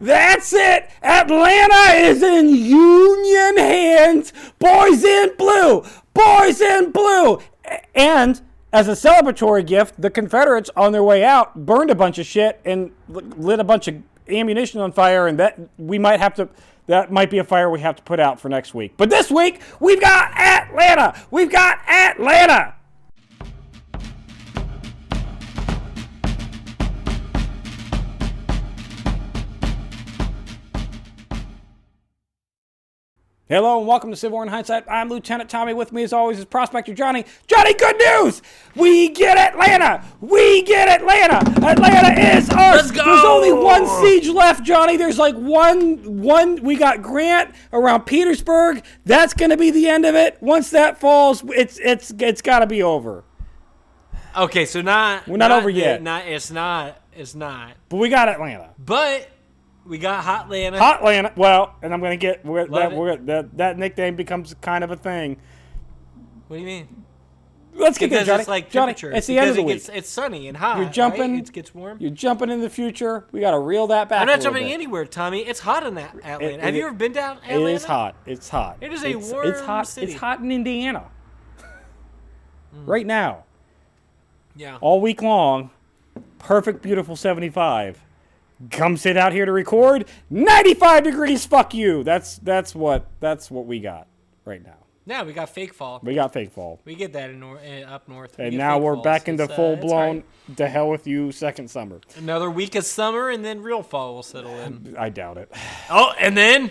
That's it. Atlanta is in Union hands. Boys in blue. Boys in blue. And as a celebratory gift, the Confederates on their way out burned a bunch of shit and lit a bunch of ammunition on fire, and that might be a fire we have to put out for next week. But this week, we've got Atlanta. We've got Atlanta. Hello and welcome to Civil War in Hindsight. I'm Lieutenant Tommy. With me as always is Prospector Johnny. Johnny, good news! We get Atlanta! We get Atlanta! Atlanta is ours! Let's go! There's only one siege left, Johnny. There's like one. We got Grant around Petersburg. That's going to be the end of it. Once that falls, it's got to be over. Okay, so we're not over yet. It's not. But we got Atlanta. But we got Hot Atlanta. Hot Atlanta. Well, and I'm going to get that nickname becomes kind of a thing. What do you mean? Let's get there, Johnny. It's like Johnny, temperature. it's the end of the week. It's sunny and hot. You're jumping. Right? It gets warm. You're jumping in the future. We got to reel that back. I'm not jumping anywhere, Tommy. It's hot in Atlanta. Have you ever been down Atlanta? It is hot. It's hot. It is warm It's hot. city. It's hot in Indiana. Right now. Yeah. All week long. Perfect, beautiful 75. Come sit out here to record. 95 degrees. Fuck you. That's what we got right now. Yeah, we got fake fall. We got fake fall. We get that up north. And now we're back into full blown. To hell with you, second summer. Another week of summer, and then real fall will settle in. I doubt it. Oh, and then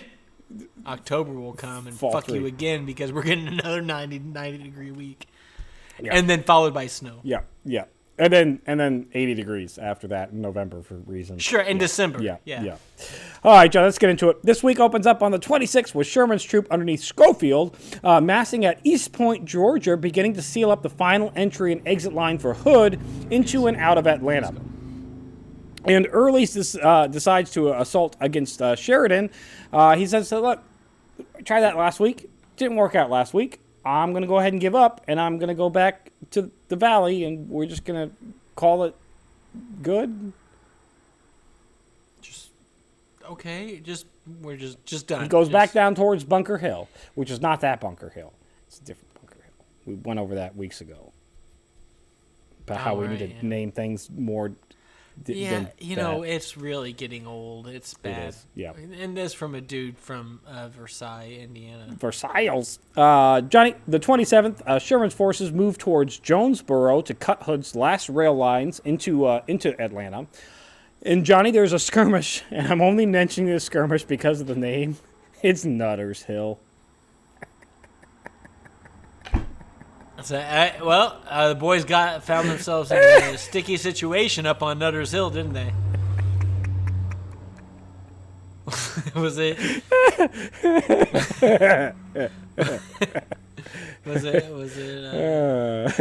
October will come and Fall fuck 3. you again because we're getting another 90 degree week, Yeah. and then followed by snow. Yeah. And then 80 degrees after that in November for reasons. Sure, in December. Yeah. All right, John, let's get into it. This week opens up on the 26th with Sherman's troop underneath Schofield, massing at East Point, Georgia, beginning to seal up the final entry and exit line for Hood into and out of Atlanta. And Early decides to assault against Sheridan. He says, look, try that last week. Didn't work out last week. I'm going to go ahead and give up, and I'm going to go back to the valley, and we're just going to call it good. We're just done. He goes back down towards Bunker Hill, which is not that Bunker Hill. It's a different Bunker Hill. We went over that weeks ago. About how we need to name things more. It's really getting old. It's bad. It is, yeah. And this from a dude from Versailles, Indiana. Versailles. Johnny, the 27th, Sherman's forces moved towards Jonesboro to cut Hood's last rail lines into Atlanta. And Johnny, there's a skirmish, and I'm only mentioning this skirmish because of the name. It's Nutter's Hill. The boys found themselves in a sticky situation up on Nutter's Hill, didn't they? Was it? Was it?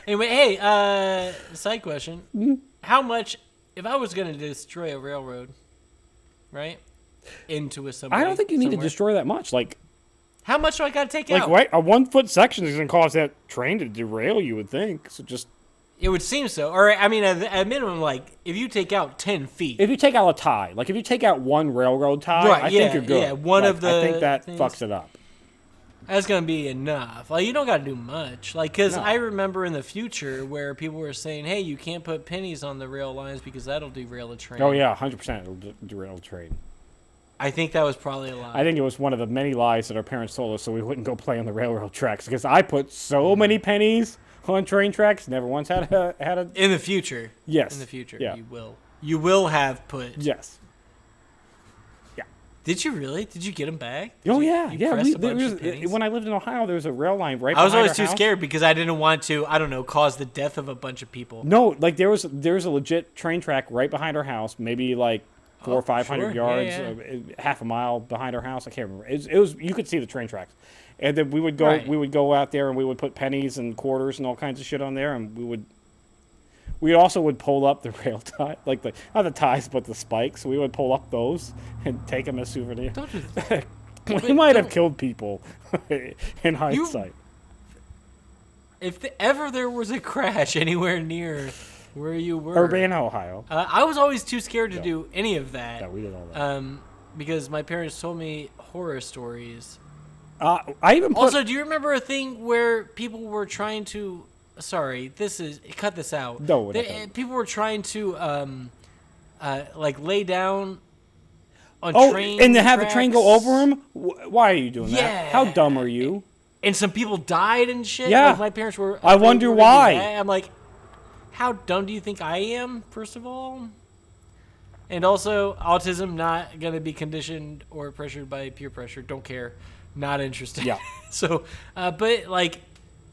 Anyway, hey, side question: How much? If I was going to destroy a railroad, right, into a subway, I don't think you need to destroy that much. Like, how much do I got to take out? Like, right, a 1 foot section is going to cause that train to derail, you would think. So just. It would seem so. Or, I mean, at minimum, like, if you take out 10 feet. If you take out a tie, like if you take out one railroad tie, right, I think you're good. Yeah, I think that fucks it up. That's going to be enough. Like, you don't got to do much. Like, because I remember in the future where people were saying, hey, you can't put pennies on the rail lines because that'll derail a train. Oh, yeah, 100% it'll derail a train. I think that was probably a lie. I think it was one of the many lies that our parents told us so we wouldn't go play on the railroad tracks. Because I put so many pennies on train tracks, never once had a... In the future. Yes. In the future, yeah. You will. You will have put... Yes. Did you really? Did you get them back? You yeah. When I lived in Ohio, there was a rail line right behind our house. I was always too scared because I didn't want to, cause the death of a bunch of people. No, like there was a legit train track right behind our house, maybe like 400 or 500 yards, half a mile behind our house. I can't remember. It was you could see the train tracks, and then we would go out there and we would put pennies and quarters and all kinds of shit on there, and we also would pull up the rail tie, like not the ties, but the spikes. We would pull up those and take them as souvenirs. Don't do that. We might have killed people in hindsight. If ever there was a crash anywhere near where you were. Urbana, Ohio. I was always too scared to do any of that. Yeah, we did all that. Because my parents told me horror stories. I even Also, do you remember a thing where people were trying to? Sorry, cut this out. No, people were trying to like lay down on train. And to have tracks. the train go over them. Why are you doing that? Yeah. How dumb are you? And some people died and shit. Yeah. Like my parents were. I wonder why. I'm like, how dumb do you think I am? First of all. And also, autism not going to be conditioned or pressured by peer pressure. Don't care. Not interested. Yeah. So, but like,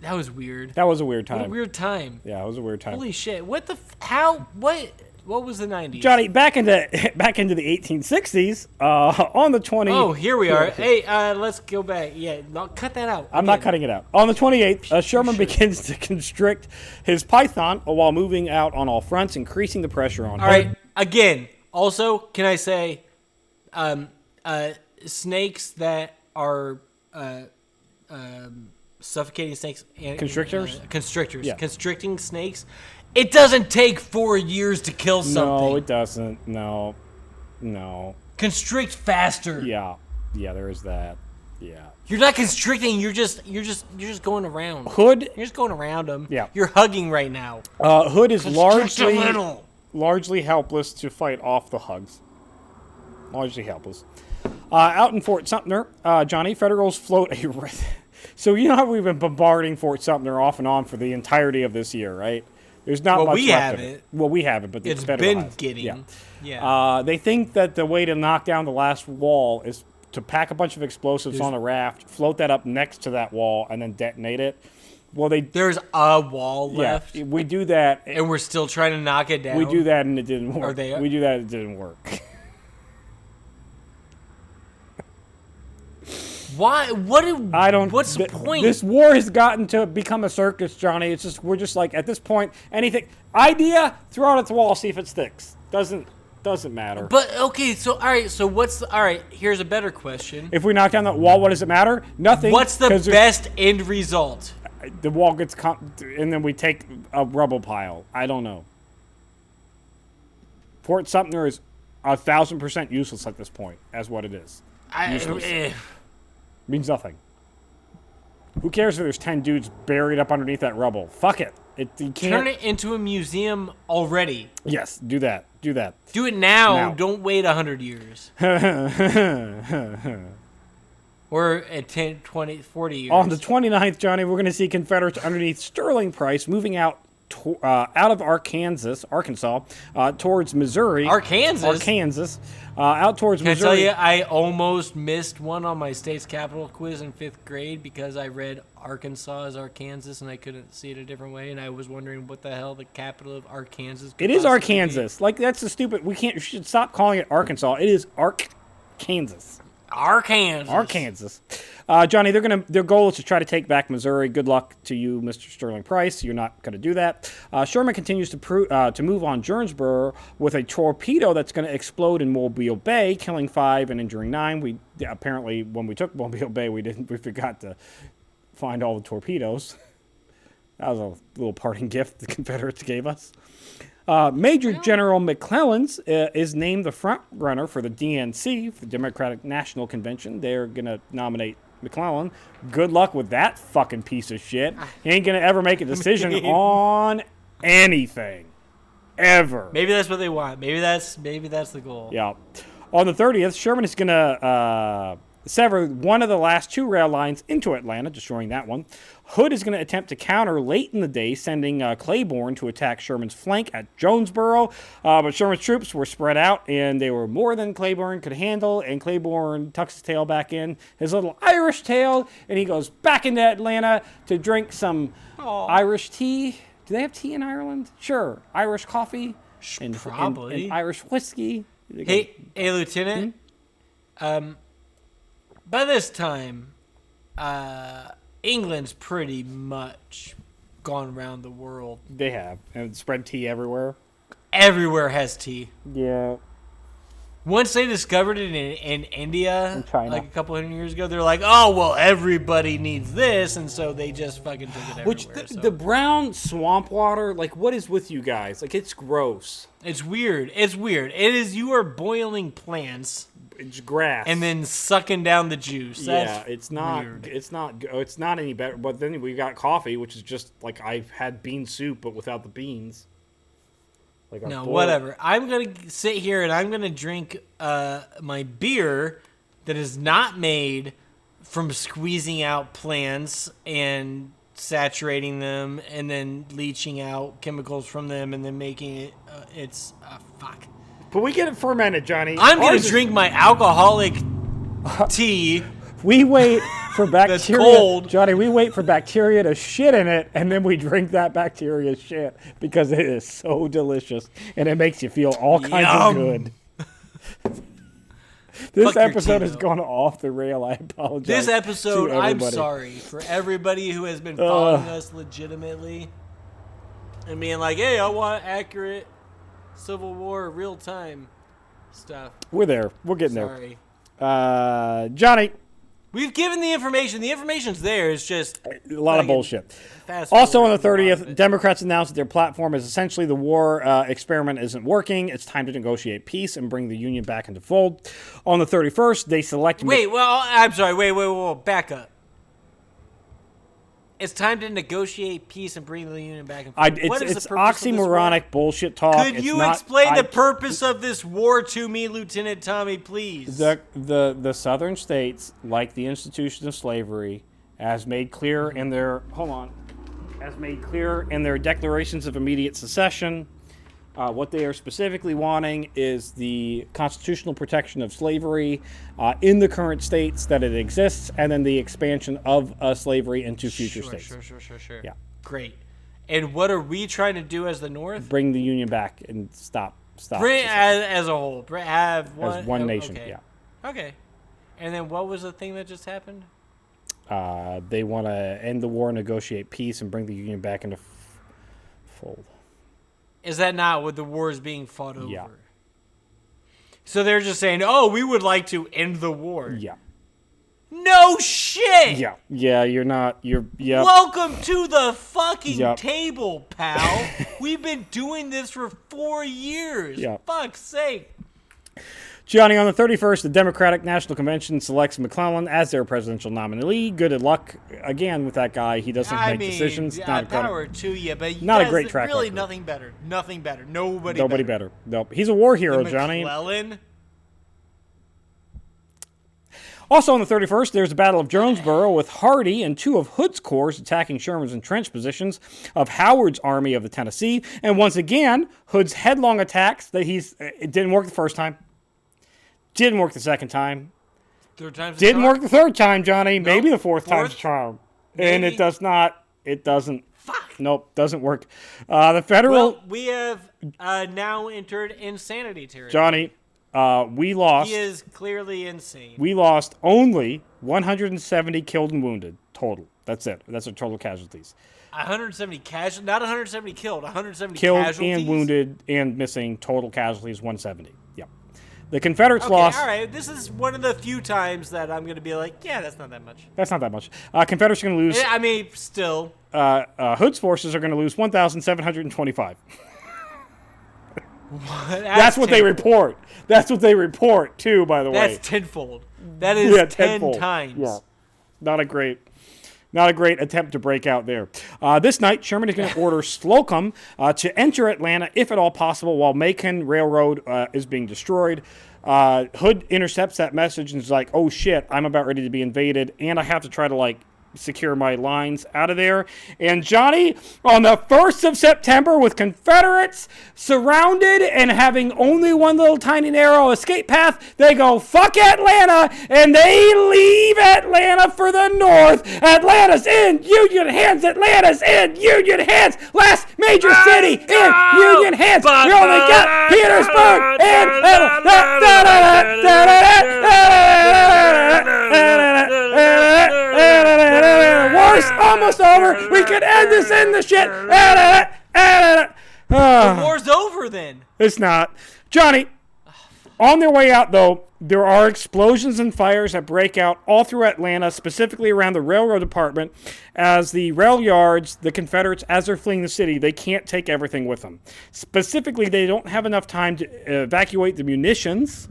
that was weird. That was a weird time. What a weird time. Yeah, it was a weird time. Holy shit. What the, what was the 90s? Johnny, back into the 1860s, on the 20... Oh, here we are. Hey, let's go back. Yeah, no, cut that out. I'm not cutting it out. On the 28th, Sherman begins to constrict his python while moving out on all fronts, increasing the pressure on All right, again... Also, can I say, snakes that are suffocating snakes? Constrictors? Constrictors. Yeah. Constricting snakes. It doesn't take 4 years to kill something. No, it doesn't. No. Constrict faster. Yeah, there is that. Yeah. You're not constricting. You're just going around. Hood. You're just going around them. Yeah. You're hugging right now. Hood is Constrict largely helpless to fight off the hugs. Largely helpless. Out in Fort Sumter, Johnny, Federals float a... So you know how we've been bombarding Fort Sumter off and on for the entirety of this year, right? There's not much left of it. Well, we haven't, but it's Federal been has. getting... Yeah. They think that the way to knock down the last wall is to pack a bunch of explosives on a raft, float that up next to that wall, and then detonate it. Well, there's a wall left. Yeah, we do that, and we're still trying to knock it down. We do that, and it didn't work. We do that, and it didn't work. Why? What's the point? This war has gotten to become a circus, Johnny. We're just like at this point, anything idea, throw it at the wall, see if it sticks. Doesn't matter. But okay, so all right, so all right? Here's a better question. If we knock down that wall, what does it matter? Nothing. What's the best end result? The wall gets and then we take a rubble pile. I don't know. Fort Sumter is 1,000% useless at this point, as what it is. Useless. Means nothing. Who cares if there's 10 dudes buried up underneath that rubble? Fuck it. You can't... Turn it into a museum already. Yes, do that. Do it now. Don't wait 100 years. Or 10, 20, 40 years. On the 29th, Johnny, we're going to see Confederates underneath Sterling Price moving out of Arkansas, towards Missouri. Arkansas, out towards Missouri. Can I tell you, I almost missed one on my state's capital quiz in 5th grade because I read Arkansas as Arkansas and I couldn't see it a different way, and I was wondering what the hell the capital of Arkansas could It is Arkansas. Be. Like, that's the stupid... We should stop calling it Arkansas. It is Arkansas. Johnny, their goal is to try to take back Missouri. Good luck to you, Mr. Sterling Price. You're not going to do that. Sherman continues to move on Jonesboro with a torpedo that's going to explode in Mobile Bay, killing 5 and injuring 9. Apparently, when we took Mobile Bay, we forgot to find all the torpedoes. That was a little parting gift the Confederates gave us. Major General McClellan's is named the front runner for the DNC, for the Democratic National Convention. They're going to nominate McClellan. Good luck with that fucking piece of shit. He ain't going to ever make a decision on anything. Ever. Maybe that's what they want. Maybe that's the goal. Yeah. On the 30th, Sherman is going to sever one of the last 2 rail lines into Atlanta, destroying that one. Hood is going to attempt to counter late in the day, sending Claiborne to attack Sherman's flank at Jonesboro. But Sherman's troops were spread out, and they were more than Claiborne could handle, and Claiborne tucks his tail back in, his little Irish tail, and he goes back into Atlanta to drink some Irish tea. Do they have tea in Ireland? Sure. Irish coffee. Probably. And Irish whiskey. Hey, Lieutenant. By this time, England's pretty much gone around the world. They have. And spread tea everywhere. Everywhere has tea. Yeah. Once they discovered it in India, In China. like a couple hundred years ago, they're like, oh, well, everybody needs this, and so they just fucking took it everywhere. Which, the brown swamp water, like, what is with you guys? Like, it's gross. It's weird. It's weird. It is, you are boiling plants. It's grass. And then sucking down the juice. That's it's not weird. it's not any better. But then we got coffee, which is just like I've had bean soup but without the beans. Like No, whatever. I'm going to sit here and I'm going to drink my beer that is not made from squeezing out plants and saturating them and then leaching out chemicals from them and then making it, fuck. But we get it fermented, Johnny. I'm going to drink my alcoholic tea. We wait for bacteria. That's cold. Johnny, we wait for bacteria to shit in it, and then we drink that bacteria shit because it is so delicious, and it makes you feel all kinds of good. This episode has gone off the rail. I apologize. This episode, I'm sorry for everybody who has been following us legitimately and being like, hey, I want accurate Civil War real-time stuff. We're there. We're getting Sorry. there. Johnny. We've given the information. The information's there. It's just a lot of bullshit. Also on the 30th, Democrats announced that their platform is essentially the war experiment isn't working. It's time to negotiate peace and bring the union back into fold. On the 31st, they selected... I'm sorry. Wait. Back up. It's time to negotiate peace and bring the union back in fold. It's oxymoronic bullshit talk. Could you explain the purpose of this war to me, Lieutenant Tommy, please? The southern states, like the institution of slavery, as made clear in their declarations of immediate secession, what they are specifically wanting is the constitutional protection of slavery in the current states that it exists, and then the expansion of slavery into future states. Sure. Yeah. Great. And what are we trying to do as the North? Bring the union back and stop. Bring as a whole. Have one, as one nation. Okay. Yeah. Okay. And then what was the thing that just happened? They want to end the war, negotiate peace, and bring the union back into fold. Is that not what the war is being fought over? Yeah. So they're just saying, oh, we would like to end the war. Yeah. No shit! Yeah. Yeah, Welcome to the fucking table, pal. We've been doing this for 4 years. Yeah. Fuck's sake. Johnny, on the 31st, the Democratic National Convention selects McClellan as their presidential nominee. Good luck again with that guy. He doesn't make decisions. Yeah, power to you, but not a great track really record. Nothing better. Nobody better. Nope. He's a war hero, Johnny. McClellan? Also on the 31st, there's the Battle of Jonesboro with Hardee and two of Hood's corps attacking Sherman's entrenched positions of Howard's Army of the Tennessee. And once again, Hood's headlong attacks it didn't work the first time. Didn't work the second time. Third time's Didn't work the third time, Johnny. Nope. Maybe the fourth time's a charm. Maybe. And it does not. It doesn't. Fuck. Nope, doesn't work. The federal... Well, we have now entered insanity territory. Johnny, we lost... He is clearly insane. We lost only 170 killed and wounded total. That's it. That's our total casualties. 170 casualties? Not 170 killed. 170 killed casualties? and wounded and missing. Total casualties 170. Yep. The Confederates lost... all right. This is one of the few times that I'm going to be like, yeah, that's not that much. That's not that much. Confederates are going to lose... I mean, still. Hood's forces are going to lose 1,725. That's what they report. That's what they report, too, by the way. That's tenfold. That is 10 times. Yeah. Not a great attempt to break out there. This night, Sherman is going to order Slocum to enter Atlanta, if at all possible, while Macon Railroad is being destroyed. Hood intercepts that message and is like, oh, shit, I'm about ready to be invaded, and I have to try to, secure my lines out of there. And Johnny, on the 1st of September, with Confederates surrounded and having only one little tiny narrow escape path, they go, fuck Atlanta, and they leave Atlanta for the North. Atlanta's in Union hands. Atlanta's in Union hands. Last major city in Union hands. We only got Petersburg war's almost over. We can end this in the shit. The war's over then. It's not. Johnny, On their way out, though, there are explosions and fires that break out all through Atlanta, specifically around the railroad department. As the rail yards, the Confederates, as they're fleeing the city, they can't take everything with them. Specifically, they don't have enough time to evacuate the munitions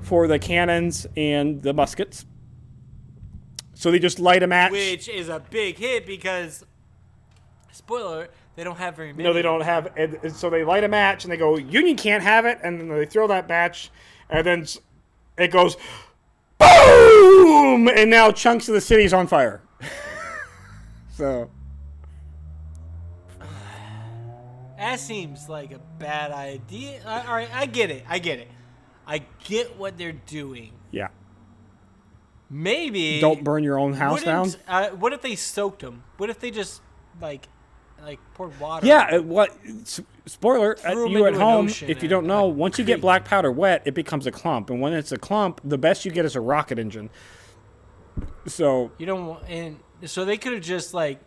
for the cannons and the muskets. So they just light a match. Which is a big hit because, spoiler alert, they don't have very many. No, they don't have. And so they light a match and they go, Union can't have it. And then they throw that match. And then it goes, boom! And now chunks of the city's on fire. So. That seems like a bad idea. All right, I get it. I get what they're doing. Yeah. Maybe. Don't burn your own house down. What if they soaked them? What if they just, like poured water? Yeah, spoiler, you at home, ocean if you don't know, once you get black powder wet, it becomes a clump. And when it's a clump, the best you get is a rocket engine. So you don't want, and so they could have just, like,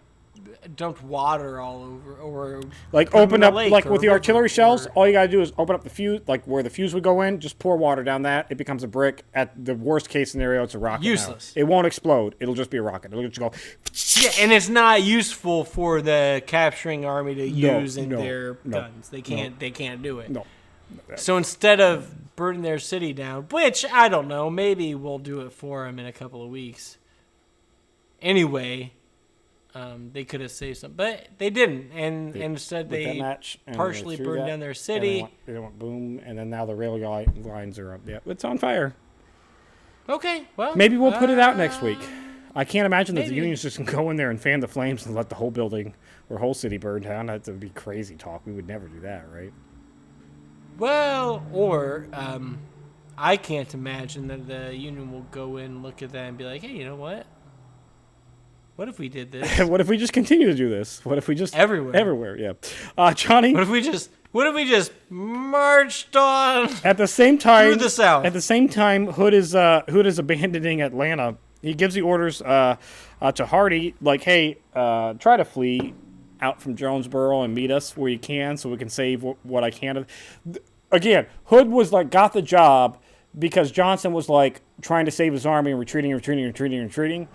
dumped water all over, or like open up, like with the artillery shells, all you gotta do is open up the fuse, like where the fuse would go in, just pour water down that, it becomes a brick. At the worst case scenario, it's a rocket. Useless. It won't explode, it'll just be a rocket. It'll just go. Yeah, and it's not useful for the capturing army to use in their guns. They can't do it. No. So instead of burning their city down, which I don't know, maybe we'll do it for them in a couple of weeks. Anyway, they could have saved some, but they didn't, and instead they partially burned down their city. They went boom, and then now the rail lines are up. Yeah, it's on fire. Okay, well, maybe we'll put it out next week. I can't imagine that the Union's just gonna go in there and fan the flames and let the whole building or whole city burn down. That would be crazy talk. We would never do that, right? Well, or I can't imagine that the Union will go in, look at that, and be like, "Hey, you know what? What if we did this? What if we just continue to do this? What if we just everywhere? Yeah, Johnny. What if we just marched on at the same time through the South? At the same time, Hood is abandoning Atlanta. He gives the orders to Hardee, like, hey, try to flee out from Jonesboro and meet us where you can, so we can save what I can. Again, Hood was like got the job because Johnson was like trying to save his army and retreating.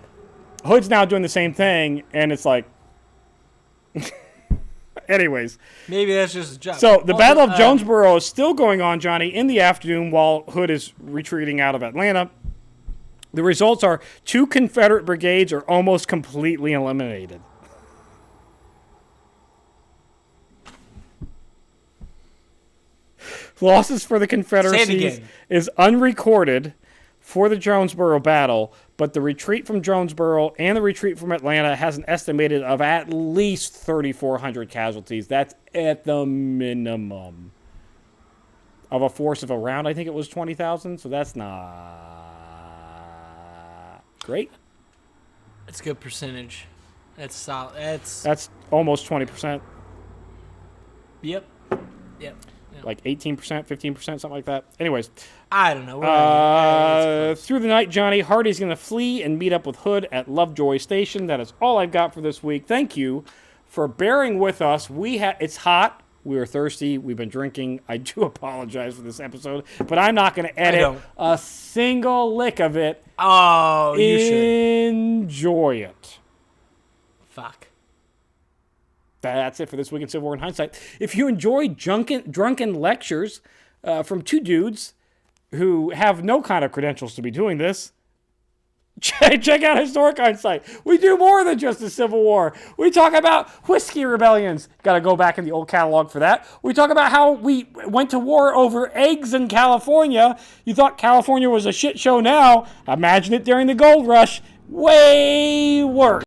Hood's now doing the same thing, and it's like, anyways. Maybe that's just a job. So the Battle of Jonesboro is still going on, Johnny, in the afternoon while Hood is retreating out of Atlanta. The results are 2 Confederate brigades are almost completely eliminated. Losses for the Confederacy is unrecorded for the Jonesboro battle, but the retreat from Jonesboro and the retreat from Atlanta has an estimated of at least 3,400 casualties. That's at the minimum of a force of around, I think it was 20,000. So that's not great. It's a good percentage. That's solid. That's almost 20%. Yep. Like 18%, 15%, something like that. Anyways. I don't know. Through the night, Johnny, Hardee's going to flee and meet up with Hood at Lovejoy Station. That is all I've got for this week. Thank you for bearing with us. It's hot. We were thirsty. We've been drinking. I do apologize for this episode, but I'm not going to edit a single lick of it. Oh, you should. Enjoy it. Fuck. That's it for this week in Civil War in Hindsight. If you enjoy drunken lectures from 2 dudes who have no kind of credentials to be doing this, check out Historic Hindsight. We do more than just the Civil War. We talk about whiskey rebellions. Got to go back in the old catalog for that. We talk about how we went to war over eggs in California. You thought California was a shit show now. Imagine it during the gold rush. Way worse.